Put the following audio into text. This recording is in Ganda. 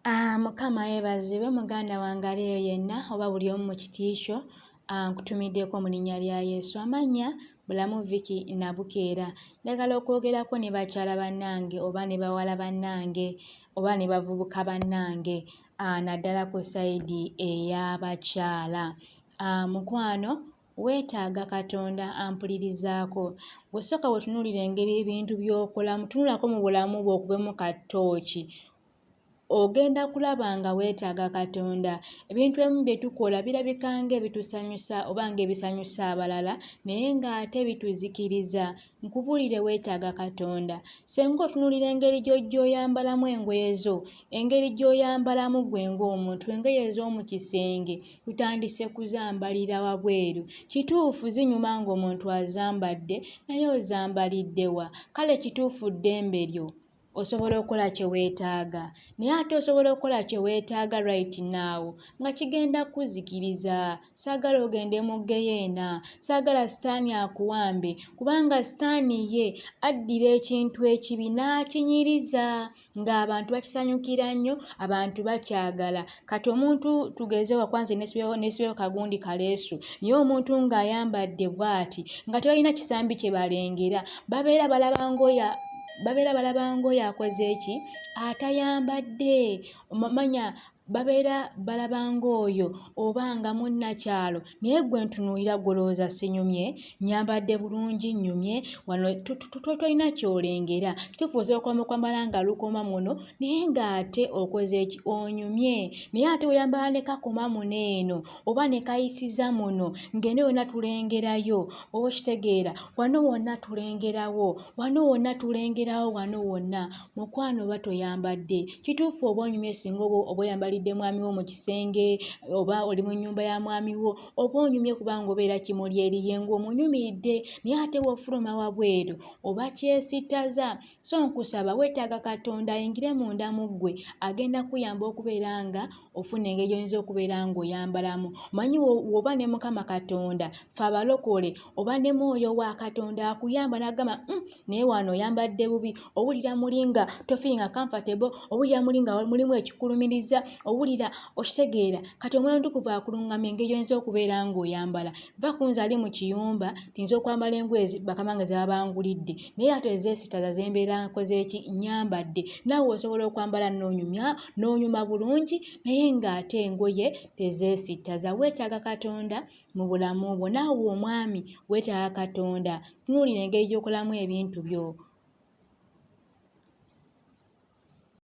Mukama yeebazibwe muganda wange ali eyo yenna oba buli omu mu kitiisho nkutumiddeko mu linnya lya Yesu. Amannya Bulamu Vicky Nabukeera. Njagala okwogerako ne bakyala bannange oba ne bawala bannange oba ne bavubuka bannange naddala ku sayidi ey'abakyala. Mukwano weetaaga Katonda ampulirizaako. Gwe sooka bw'otunuulira engeri ebintu by'okola mutunulako mu bulamu bwo okubemu ka ttooki. Ogenda kulaba nga weetaaga Katonda. Ebintu ebimu bye tukola birabika ng'ebitusanyusa oba ng'ebisanyusa abalala naye ng'ate bituzikiriza. Nkubuulire weetaaga Katonda. Senga otunuulira engeri gy'oyambalamu engoye zo, engeri gy'oyambalamu ggwe ng'omuntu, engoye ez'omu kisenge tutandise kuzambalira wabweru. Kituufu zinyuma ng'omuntu azambadde naye ozambalidde wa? Kale kituufu ddembe lyo. Osobola okukola kye weetaaga. Naye ate osobola okukola kye weetaaga right now nga kigenda kuzikiriza. Saagala ogende mu ggeyeena, saagala sitaani akuwambe kubanga sitaani ye addira ekintu ekibi n'akinyiriza ng'abantu bakisanyukira nnyo, abantu bakyagala. Kati omuntu tugeze wakwanze neesibeyo kagundi kaleesu naye omuntu ng'ayambadde bw'ati nga tebalina kisambi kye balengera babeera balaba ng'oyo akoze eki atayambadde. Manya babeera balaba ng'oyo oba nga munnakyalo naye gwe ntunuulira gwolowooza sinyumye, nyambadde bulungi nnyumye wano tolina ky'olengera. Kituufu osobola okwambala nga lukoma muno naye ng'ate okoze eki onyumye. Naye ate oyambala ne kakoma muno eno oba ne kayisiza muno ng'eno yonna tulengerayo oba okitegeera wano wonna tulengerawo wano wonna tulengerawo wano wonna. Mukwano oba toyambadde kituufu oba onyumye singa oba oyambalidde mwami wo mu kisenge oba oli mu nnyumba ya mwami wo oba onyumye kubanga obeera kimuli eriye ng'omunyumidde naye ate bw'ofuluma wabweru oba kyesittaza. So nkusaba weetaaga Katonda ayingire munda mu ggwe agenda kuyamba okubeera nga ofuna engeri gy'oyinza okubeera ng'oyambalamu. Omanyi woba ne Mukama Katonda ffe abalokole oba ne Mwoyo wa Katonda akuyamba n'agamba naye wano oyambadde bubi, owulira mulinga tofiringa comfortable, owulira mulinga mulimu ekikulumiriza, owulira okitegeera. Kati Omwoyo Omutukuvu akulungamya engeri gy'oyinza okubeera ng'oyambala. Nva ku nze ali mu kiyumba ntinza okwambala engoye bakamange ze babangulidde naye ate ezeesittaza ze mbeera nkoze eki nyambadde. Naawe osobola okwambala n'onyuma bulungi naye ng'ate engoye tezeesittaza. Weetaaga Katonda mu bulamu bwo. Naawe omwami weetaaga Katonda. Tunuulira engeri gy'okolamu ebintu byo.